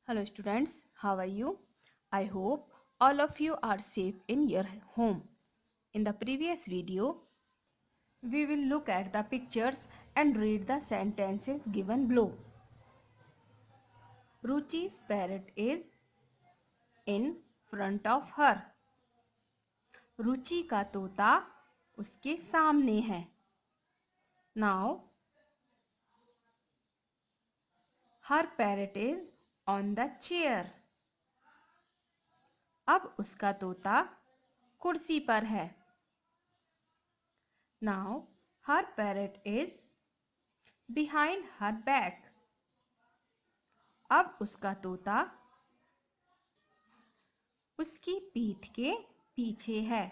Hello students, how are you? I hope all of you are safe in your home. In the previous video, we will look at the pictures and read the sentences given below. Ruchi's parrot is in front of her. रुचि का तोता उसके सामने है. Now, her parrot is on the chair. अब उसका तोता कुर्सी पर है. Now, her parrot is behind her back. अब उसका तोता उसकी पीठ के पीछे है.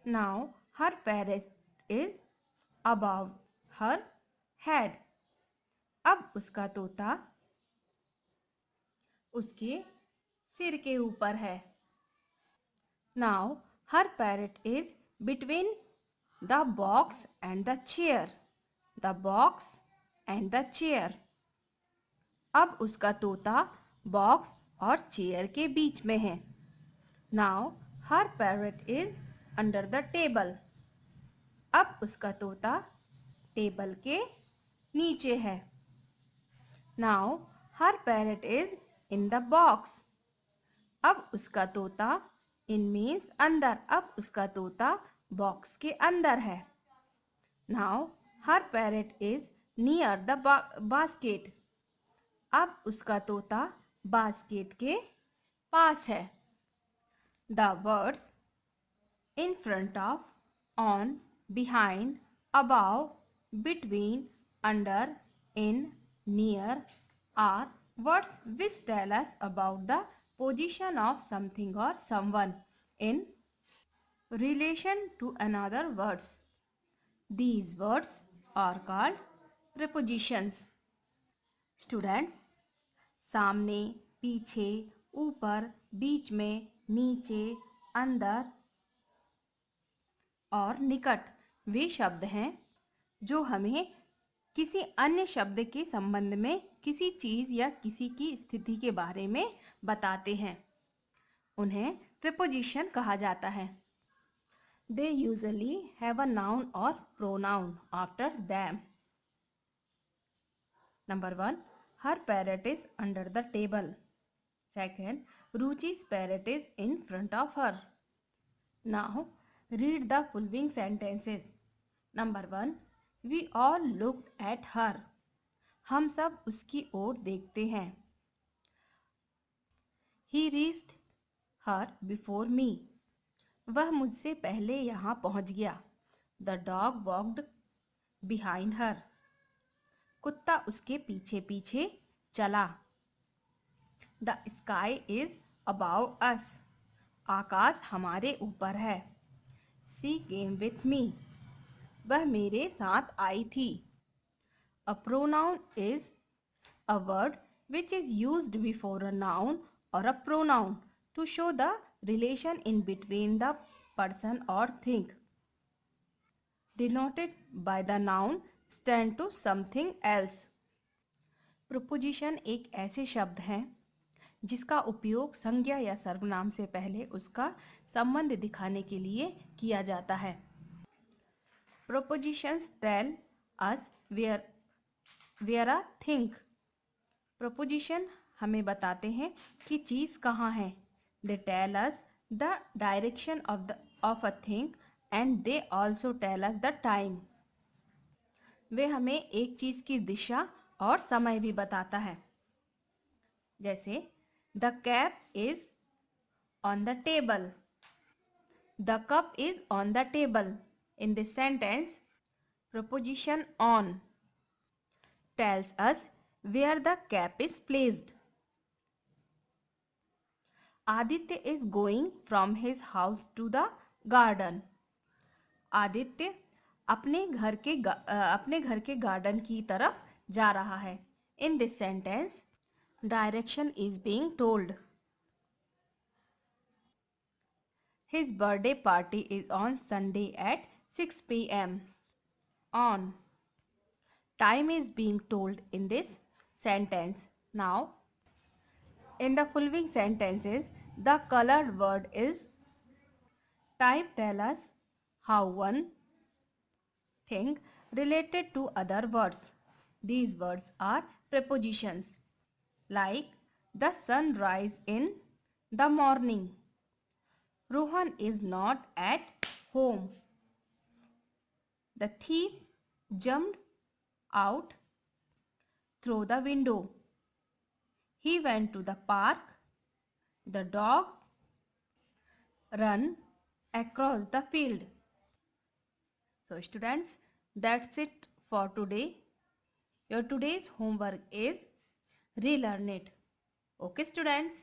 Now her parrot is above her head. अब उसका तोता उसके सिर के ऊपर है. Now her parrot is between the box and the chair. The box and the chair. अब उसका तोता बॉक्स और चेयर के बीच में है. Now her parrot is under the table. अब उसका तोता टेबल के नीचे है. Now her parrot is in the box. अब उसका तोता in means अंदर. अब उसका तोता बॉक्स के अंदर है. Now her parrot is near the basket. अब उसका तोता बास्केट के पास है. The words in front of, on, behind, above, between, under, in, near are words which tell us about the position of something or someone in relation to another words. These words are called prepositions. Students, सामने, पीछे, ऊपर, बीच में, नीचे, अंदर और निकट वे शब्द हैं जो हमें किसी अन्य शब्द के संबंध में किसी चीज या किसी की स्थिति के बारे में बताते हैं. उन्हें प्रीपोजिशन कहा जाता है. They usually have a noun or pronoun after them. Number 1. Her parrot is under the table. Second. Ruchi's parrot is in front of her. Now, read the following sentences. Number 1. We all looked at her. हम सब उसकी ओर देखते हैं. He reached her before me. वह मुझसे पहले यहाँ पहुँच गया. The dog walked behind her. कुत्ता उसके पीछे पीछे चला. The sky is above us. आकाश हमारे ऊपर है. She came with me. वह मेरे साथ आई थी. A pronoun is a word which is used before a noun or a pronoun to show the relation in between the person or thing. Denoted by the noun stand to something else. Preposition एक ऐसे शब्द हैं जिसका उपयोग संज्ञा या सर्वनाम से पहले उसका संबंध दिखाने के लिए किया जाता है. Prepositions tell us where a thing. Preposition हमें बताते हैं कि चीज कहाँ है. They tell us the direction of a thing and they also tell us the time. वे हमें एक चीज की दिशा और समय भी बताता है. जैसे The cap is on the table. The cup is on the table. In this sentence, preposition on tells us where the cap is placed. Aditya is going from his house to the garden. Aditya अपने घर के garden की तरफ जा रहा है. In this sentence, direction is being told. His birthday party is on Sunday at 6 p.m. On. Time is being told in this sentence. Now, In the following sentences, the colored word is type. Tell us how one thing related to other words. These words are prepositions like the sun rise in the morning. Rohan is not at home. The thief jumped out through the window. He went to the park. The dog ran across the field. So students, that's it for today. Your today's homework is relearn it. Okay students.